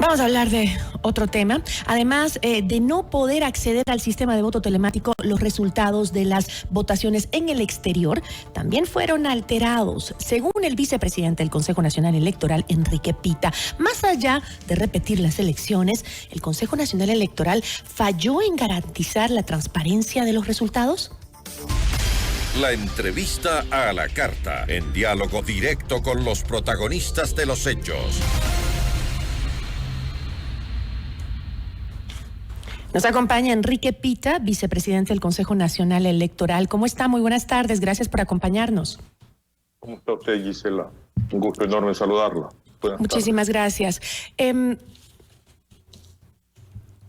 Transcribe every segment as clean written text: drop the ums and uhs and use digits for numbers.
Vamos a hablar de otro tema. Además de no poder acceder al sistema de voto telemático, los resultados de las votaciones en el exterior también fueron alterados, según el vicepresidente del Consejo Nacional Electoral, Enrique Pita. Más allá de repetir las elecciones, ¿el Consejo Nacional Electoral falló en garantizar la transparencia de los resultados? La entrevista a la carta, en diálogo directo con los protagonistas de los hechos. Nos acompaña Enrique Pita, vicepresidente del Consejo Nacional Electoral. ¿Cómo está? Muy buenas tardes. Gracias por acompañarnos. ¿Cómo está usted, Gisela? Un gusto enorme saludarla. Muchísimas gracias.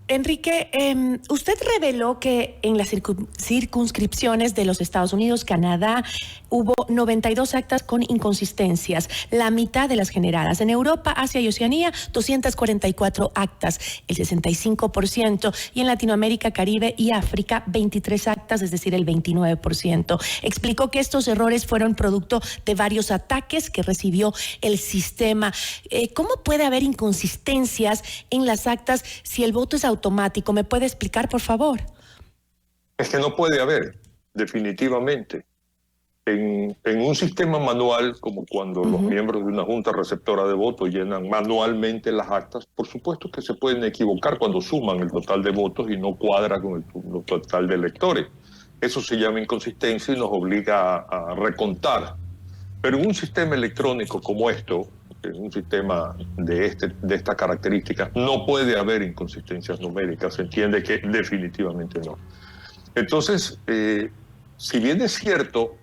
Enrique, usted reveló que en las circunscripciones de los Estados Unidos, Canadá, hubo 92 actas con inconsistencias, la mitad de las generadas. En Europa, Asia y Oceanía, 244 actas, el 65%. Y en Latinoamérica, Caribe y África, 23 actas, es decir, el 29%. Explicó que estos errores fueron producto de varios ataques que recibió el sistema. ¿Cómo puede haber inconsistencias en las actas si el voto es automático? ¿Me puede explicar, por favor? Es que no puede haber, definitivamente. En un sistema manual, como cuando los miembros de una junta receptora de votos llenan manualmente las actas, por supuesto que se pueden equivocar cuando suman el total de votos y no cuadra con el total de electores. Eso se llama inconsistencia y nos obliga a recontar. Pero en un sistema electrónico como esto, en un sistema de esta característica, no puede haber inconsistencias numéricas. Se entiende que definitivamente no. Entonces, si bien es cierto,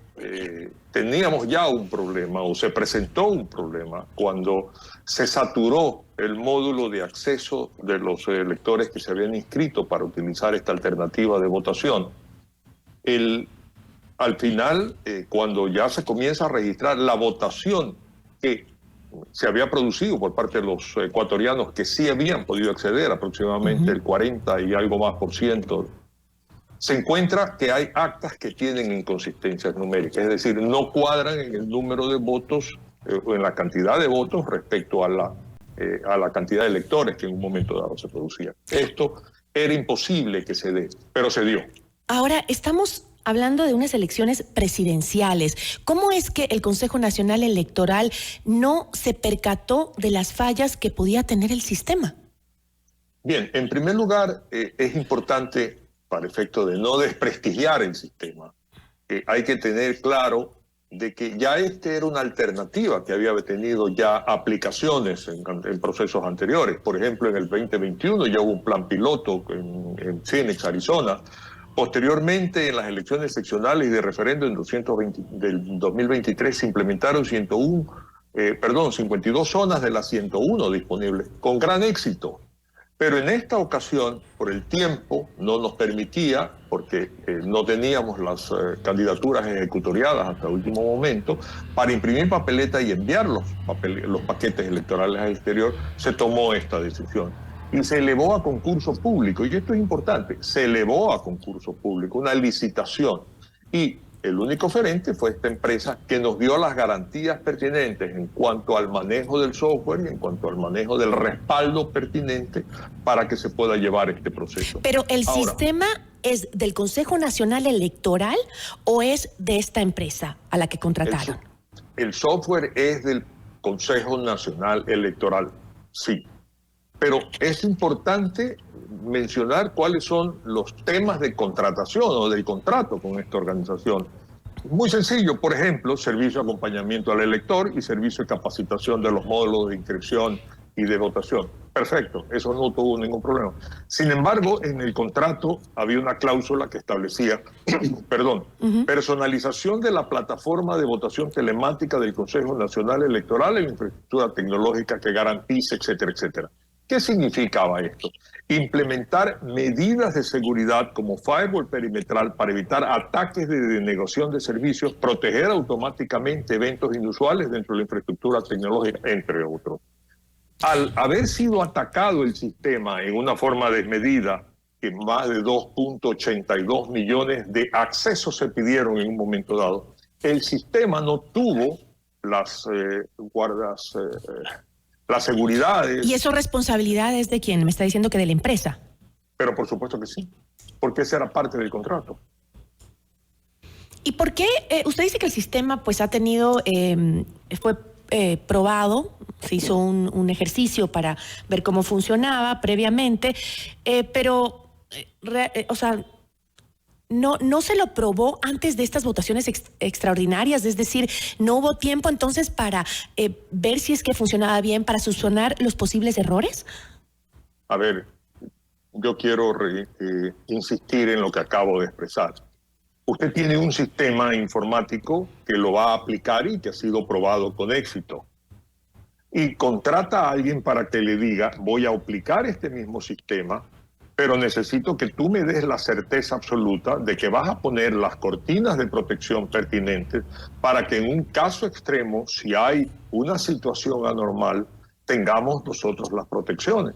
teníamos ya un problema o se presentó un problema cuando se saturó el módulo de acceso de los electores que se habían inscrito para utilizar esta alternativa de votación. Al final, cuando ya se comienza a registrar la votación que se había producido por parte de los ecuatorianos que sí habían podido acceder, aproximadamente el 40 y algo más por ciento, se encuentra que hay actas que tienen inconsistencias numéricas, es decir, no cuadran en el número de votos o en la cantidad de votos respecto a la cantidad de electores que en un momento dado se producía. Esto era imposible que se dé, pero se dio. Ahora estamos hablando de unas elecciones presidenciales. ¿Cómo es que el Consejo Nacional Electoral no se percató de las fallas que podía tener el sistema? Bien, en primer lugar, es importante, para efecto de no desprestigiar el sistema, hay que tener claro de que ya era una alternativa que había tenido ya aplicaciones en procesos anteriores. Por ejemplo, en el 2021 ya hubo un plan piloto en Phoenix, Arizona. Posteriormente, en las elecciones seccionales y de referendo del 2023 se implementaron 52 zonas de las 101 disponibles, con gran éxito. Pero en esta ocasión, por el tiempo, no nos permitía, porque no teníamos las candidaturas ejecutoriadas hasta el último momento, para imprimir papeleta y enviar los paquetes electorales al exterior, se tomó esta decisión. Y se elevó a concurso público, y esto es importante, se elevó a concurso público, una licitación. Y el único oferente fue esta empresa que nos dio las garantías pertinentes en cuanto al manejo del software y en cuanto al manejo del respaldo pertinente para que se pueda llevar este proceso. Pero ¿el sistema es del Consejo Nacional Electoral o es de esta empresa a la que contrataron? El software es del Consejo Nacional Electoral, sí. Pero es importante mencionar cuáles son los temas de contratación o del contrato con esta organización. Muy sencillo, por ejemplo, servicio de acompañamiento al elector y servicio de capacitación de los módulos de inscripción y de votación. Perfecto, eso no tuvo ningún problema. Sin embargo, en el contrato había una cláusula que establecía, personalización de la plataforma de votación telemática del Consejo Nacional Electoral en infraestructura tecnológica que garantice, etcétera, etcétera. ¿Qué significaba esto? Implementar medidas de seguridad como firewall perimetral para evitar ataques de denegación de servicios, proteger automáticamente eventos inusuales dentro de la infraestructura tecnológica, entre otros. Al haber sido atacado el sistema en una forma desmedida, que más de 2.82 millones de accesos se pidieron en un momento dado, el sistema no tuvo las La seguridad es... ¿Y eso responsabilidad es de quién? Me está diciendo que de la empresa. Pero por supuesto que sí, porque esa era parte del contrato. ¿Y por qué? Usted dice que el sistema pues ha tenido, fue probado, se hizo un ejercicio para ver cómo funcionaba previamente, pero, o sea, no se lo probó antes de estas votaciones extraordinarias, es decir, no hubo tiempo entonces para ver si es que funcionaba bien, para subsanar los posibles errores. A ver, yo quiero insistir en lo que acabo de expresar. Usted tiene un sistema informático que lo va a aplicar y que ha sido probado con éxito. Y contrata a alguien para que le diga, voy a aplicar este mismo sistema, pero necesito que tú me des la certeza absoluta de que vas a poner las cortinas de protección pertinentes para que en un caso extremo, si hay una situación anormal, tengamos nosotros las protecciones.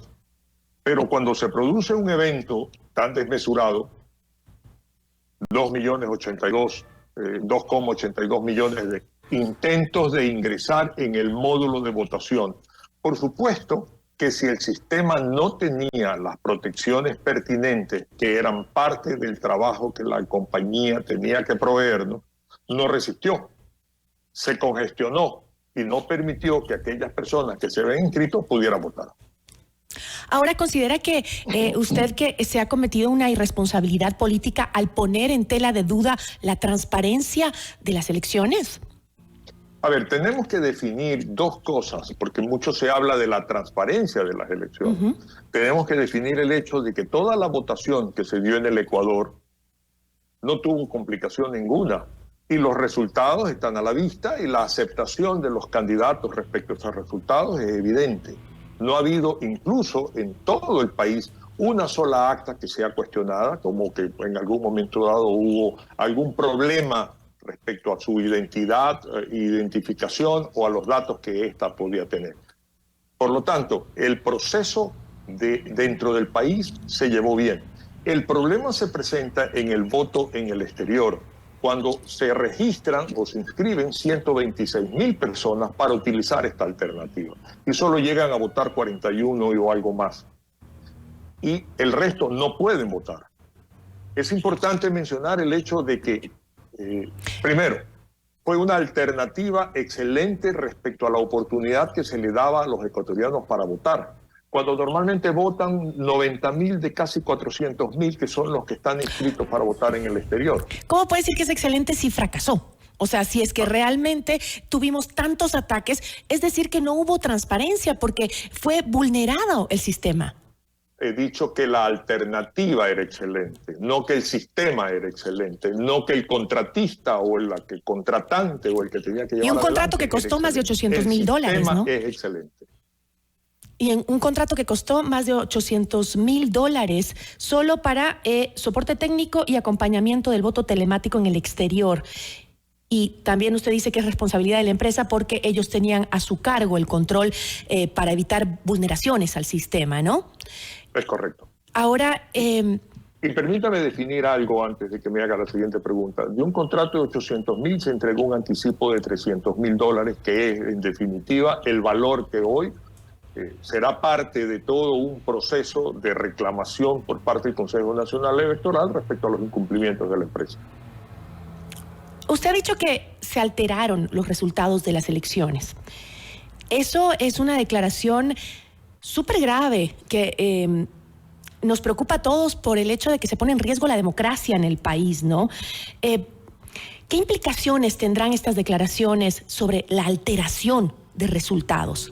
Pero cuando se produce un evento tan desmesurado, 2,82 millones de intentos de ingresar en el módulo de votación. Por supuesto que si el sistema no tenía las protecciones pertinentes, que eran parte del trabajo que la compañía tenía que proveernos, no resistió, se congestionó y no permitió que aquellas personas que se habían inscrito pudieran votar. Ahora, ¿considera que usted que se ha cometido una irresponsabilidad política al poner en tela de duda la transparencia de las elecciones? A ver, tenemos que definir dos cosas, porque mucho se habla de la transparencia de las elecciones. Tenemos que definir el hecho de que toda la votación que se dio en el Ecuador no tuvo complicación ninguna. Y los resultados están a la vista y la aceptación de los candidatos respecto a esos resultados es evidente. No ha habido incluso en todo el país una sola acta que sea cuestionada, como que en algún momento dado hubo algún problema respecto a su identidad, identificación o a los datos que ésta podía tener. Por lo tanto, el proceso dentro del país se llevó bien. El problema se presenta en el voto en el exterior, cuando se registran o se inscriben 126,000 personas para utilizar esta alternativa y solo llegan a votar 41 o algo más. Y el resto no pueden votar. Es importante mencionar el hecho de que, primero, fue una alternativa excelente respecto a la oportunidad que se le daba a los ecuatorianos para votar. Cuando normalmente votan 90,000 de casi 400,000, que son los que están inscritos para votar en el exterior. ¿Cómo puede decir que es excelente si fracasó? O sea, si es que realmente tuvimos tantos ataques, es decir, que no hubo transparencia porque fue vulnerado el sistema. He dicho que la alternativa era excelente, no que el sistema era excelente, no que el contratista o el contratante o el que tenía que llevar. Y un contrato que costó más de $800,000, ¿no? ¿no? Es excelente. Y en un contrato que costó más de $800,000 solo para soporte técnico y acompañamiento del voto telemático en el exterior. Y también usted dice que es responsabilidad de la empresa porque ellos tenían a su cargo el control para evitar vulneraciones al sistema, ¿no? Es correcto. Ahora... Y permítame definir algo antes de que me haga la siguiente pregunta. De un contrato de 800,000 se entregó un anticipo de $300,000, que es en definitiva el valor que hoy será parte de todo un proceso de reclamación por parte del Consejo Nacional Electoral respecto a los incumplimientos de la empresa. Usted ha dicho que se alteraron los resultados de las elecciones. Eso es una declaración súper grave que nos preocupa a todos por el hecho de que se pone en riesgo la democracia en el país, ¿no? ¿Qué implicaciones tendrán estas declaraciones sobre la alteración de resultados?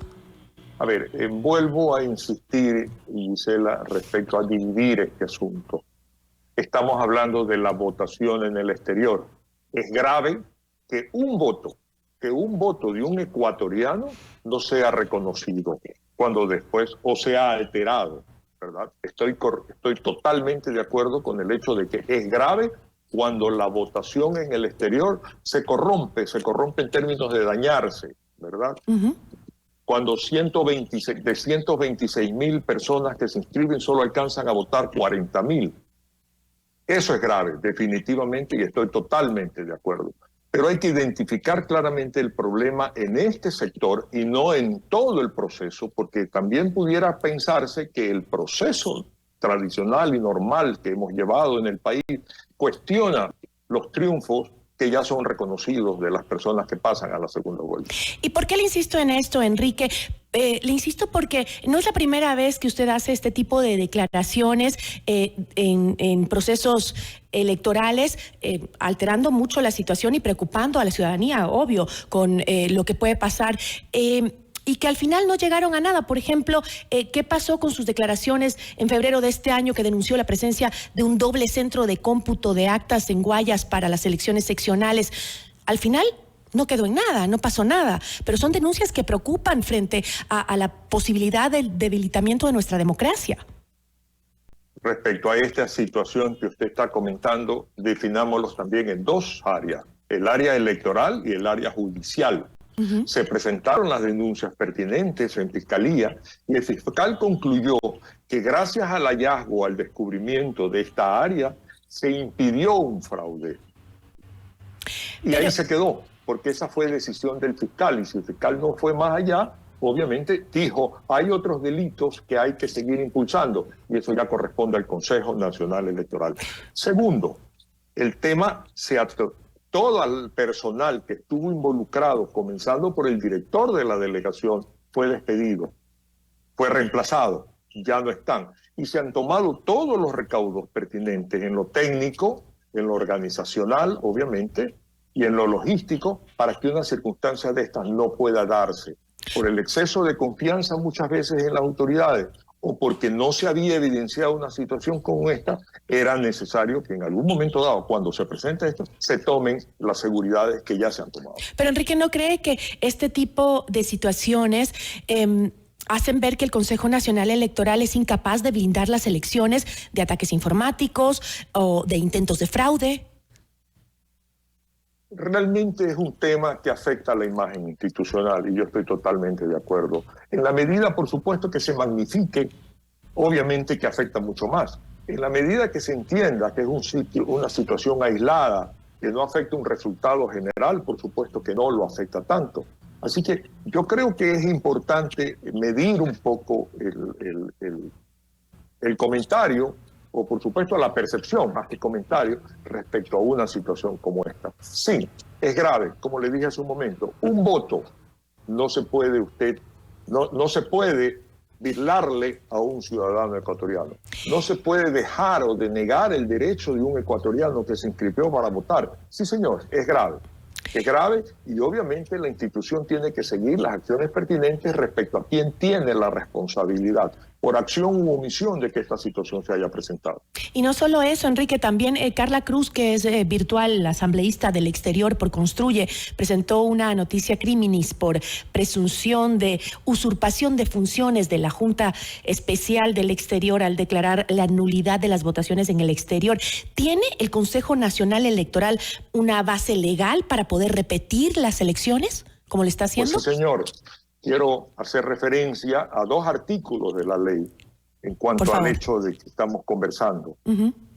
A ver, vuelvo a insistir, Gisela, respecto a dividir este asunto. Estamos hablando de la votación en el exterior. Es grave que un voto de un ecuatoriano no sea reconocido cuando después o sea alterado, ¿verdad? Estoy totalmente de acuerdo con el hecho de que es grave cuando la votación en el exterior se corrompe en términos de dañarse, ¿verdad? Cuando de 126,000 personas que se inscriben solo alcanzan a votar 40,000. Eso es grave, definitivamente, y estoy totalmente de acuerdo. Pero hay que identificar claramente el problema en este sector y no en todo el proceso, porque también pudiera pensarse que el proceso tradicional y normal que hemos llevado en el país cuestiona los triunfos que ya son reconocidos de las personas que pasan a la segunda vuelta. ¿Y por qué le insisto en esto, Enrique? Le insisto porque no es la primera vez que usted hace este tipo de declaraciones en procesos electorales, alterando mucho la situación y preocupando a la ciudadanía, obvio, con lo que puede pasar. Y que al final no llegaron a nada. Por ejemplo, ¿qué pasó con sus declaraciones en febrero de este año que denunció la presencia de un doble centro de cómputo de actas en Guayas para las elecciones seccionales? Al final no quedó en nada, no pasó nada, pero son denuncias que preocupan frente a la posibilidad del debilitamiento de nuestra democracia. Respecto a esta situación que usted está comentando, definámoslos también en dos áreas, el área electoral y el área judicial. Se presentaron las denuncias pertinentes en Fiscalía y el fiscal concluyó que gracias al hallazgo, al descubrimiento de esta área, se impidió un fraude. Y ahí se quedó, porque esa fue decisión del fiscal. Y si el fiscal no fue más allá, obviamente dijo, hay otros delitos que hay que seguir impulsando. Y eso ya corresponde al Consejo Nacional Electoral. Segundo, el tema todo el personal que estuvo involucrado, comenzando por el director de la delegación, fue despedido, fue reemplazado, ya no están. Y se han tomado todos los recaudos pertinentes en lo técnico, en lo organizacional, obviamente, y en lo logístico, para que una circunstancia de estas no pueda darse. Por el exceso de confianza muchas veces en las autoridades, o porque no se había evidenciado una situación como esta, era necesario que en algún momento dado, cuando se presente esto, se tomen las seguridades que ya se han tomado. Pero Enrique, ¿no cree que este tipo de situaciones hacen ver que el Consejo Nacional Electoral es incapaz de blindar las elecciones de ataques informáticos o de intentos de fraude? Realmente es un tema que afecta a la imagen institucional y yo estoy totalmente de acuerdo. En la medida, por supuesto, que se magnifique, obviamente que afecta mucho más. En la medida que se entienda que es una situación aislada, que no afecta un resultado general, por supuesto que no lo afecta tanto. Así que yo creo que es importante medir un poco el comentario, o por supuesto la percepción, más que comentario, respecto a una situación como esta. Sí, es grave, como le dije hace un momento, un voto no se puede no se puede dislarle a un ciudadano ecuatoriano. No se puede dejar o denegar el derecho de un ecuatoriano que se inscribió para votar. Sí, señor, es grave. Es grave y obviamente la institución tiene que seguir las acciones pertinentes respecto a quién tiene la responsabilidad por acción u omisión de que esta situación se haya presentado. Y no solo eso, Enrique, también Carla Cruz, que es virtual asambleísta del exterior por Construye, presentó una noticia criminis por presunción de usurpación de funciones de la Junta Especial del Exterior al declarar la nulidad de las votaciones en el exterior. ¿Tiene el Consejo Nacional Electoral una base legal para poder repetir las elecciones, como le está haciendo? Pues sí, señor. Quiero hacer referencia a dos artículos de la ley en cuanto al hecho de que estamos conversando.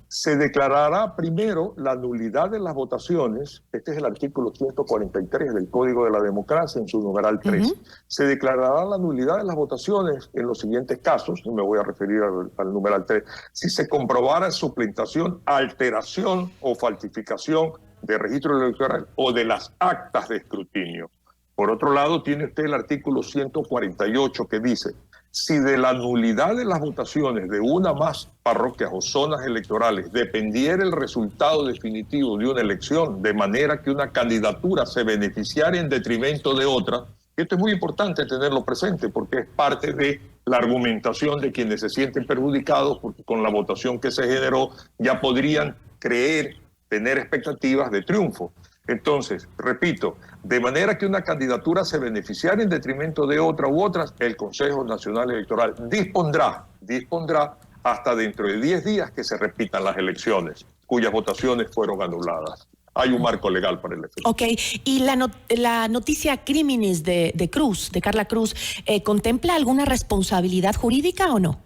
Se declarará primero la nulidad de las votaciones, este es el artículo 143 del Código de la Democracia en su numeral 3. Se declarará la nulidad de las votaciones en los siguientes casos, y me voy a referir al numeral 3, si se comprobara suplantación, alteración o falsificación de registro electoral o de las actas de escrutinio. Por otro lado, tiene usted el artículo 148 que dice, si de la nulidad de las votaciones de una más parroquias o zonas electorales dependiera el resultado definitivo de una elección, de manera que una candidatura se beneficiara en detrimento de otra, esto es muy importante tenerlo presente porque es parte de la argumentación de quienes se sienten perjudicados porque con la votación que se generó ya podrían tener expectativas de triunfo. Entonces, repito, de manera que una candidatura se beneficiara en detrimento de otra u otras, el Consejo Nacional Electoral dispondrá hasta dentro de 10 días que se repitan las elecciones, cuyas votaciones fueron anuladas. Hay un marco legal para el efecto. Ok, y la noticia criminis de Cruz, de Carla Cruz, ¿contempla alguna responsabilidad jurídica o no?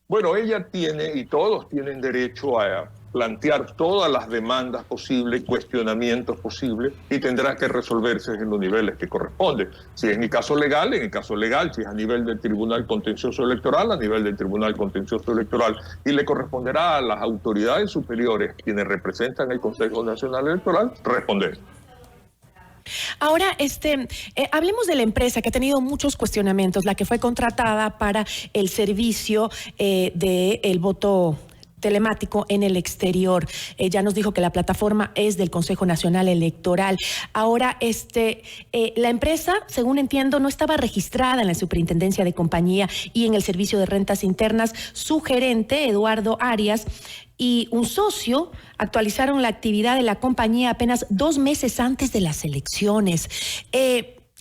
Bueno, ella tiene, y todos tienen derecho a plantear todas las demandas posibles, cuestionamientos posibles, y tendrá que resolverse en los niveles que corresponden. Si es en el caso legal, en el caso legal; si es a nivel del Tribunal Contencioso Electoral, a nivel del Tribunal Contencioso Electoral, y le corresponderá a las autoridades superiores, quienes representan el Consejo Nacional Electoral, responder. Ahora, hablemos de la empresa que ha tenido muchos cuestionamientos, la que fue contratada para el servicio del voto telemático en el exterior. Ya nos dijo que la plataforma es del Consejo Nacional Electoral. Ahora, la empresa, según entiendo, no estaba registrada en la Superintendencia de Compañía y en el Servicio de Rentas Internas. Su gerente, Eduardo Arias, y un socio actualizaron la actividad de la compañía apenas 2 meses antes de las elecciones.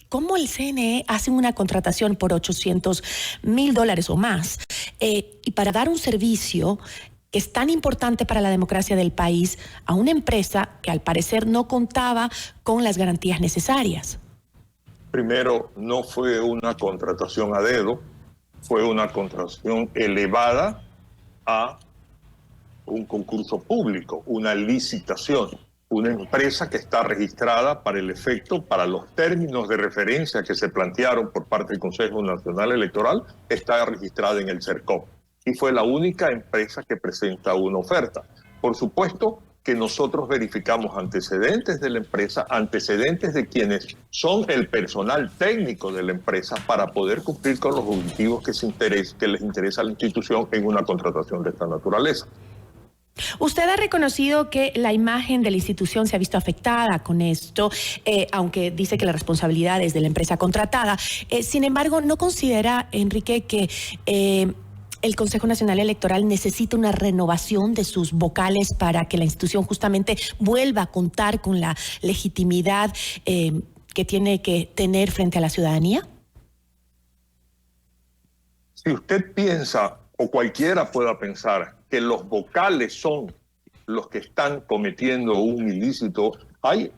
¿Cómo el CNE hace una contratación por $800,000 o más? Y para dar un servicio que es tan importante para la democracia del país a una empresa que al parecer no contaba con las garantías necesarias. Primero, no fue una contratación a dedo, fue una contratación elevada a un concurso público, una licitación. Una empresa que está registrada para el efecto, para los términos de referencia que se plantearon por parte del Consejo Nacional Electoral, está registrada en el CERCOP. Y fue la única empresa que presenta una oferta. Por supuesto que nosotros verificamos antecedentes de la empresa, antecedentes de quienes son el personal técnico de la empresa, para poder cumplir con los objetivos que les interesa a la institución en una contratación de esta naturaleza. Usted ha reconocido que la imagen de la institución se ha visto afectada con esto, aunque dice que la responsabilidad es de la empresa contratada. Sin embargo, ¿no considera, Enrique, que el Consejo Nacional Electoral necesita una renovación de sus vocales para que la institución justamente vuelva a contar con la legitimidad que tiene que tener frente a la ciudadanía? Si usted piensa, o cualquiera pueda pensar, que los vocales son los que están cometiendo un ilícito, hay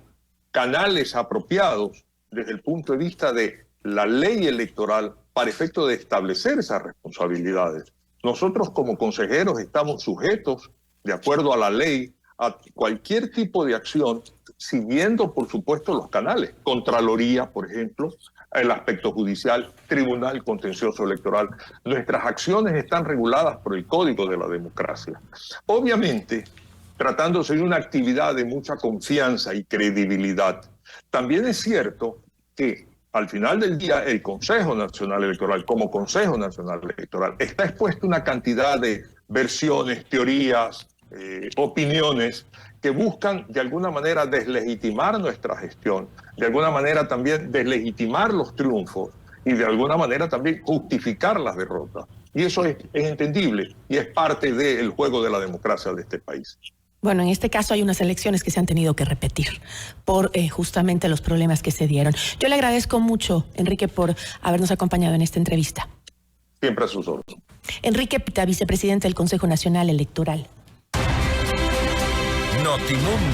canales apropiados desde el punto de vista de la ley electoral para efecto de establecer esas responsabilidades. Nosotros como consejeros estamos sujetos, de acuerdo a la ley, a cualquier tipo de acción, siguiendo, por supuesto, los canales. Contraloría, por ejemplo, el aspecto judicial, Tribunal Contencioso Electoral. Nuestras acciones están reguladas por el Código de la Democracia. Obviamente, tratándose de una actividad de mucha confianza y credibilidad, también es cierto que al final del día el Consejo Nacional Electoral, como Consejo Nacional Electoral, está expuesto a una cantidad de versiones, teorías, opiniones que buscan de alguna manera deslegitimar nuestra gestión, de alguna manera también deslegitimar los triunfos y de alguna manera también justificar las derrotas. Y eso es entendible y es parte del juego de la democracia de este país. Bueno, en este caso hay unas elecciones que se han tenido que repetir por justamente los problemas que se dieron. Yo le agradezco mucho, Enrique, por habernos acompañado en esta entrevista. Siempre a sus órdenes. Enrique Pita, vicepresidente del Consejo Nacional Electoral. Notimundo.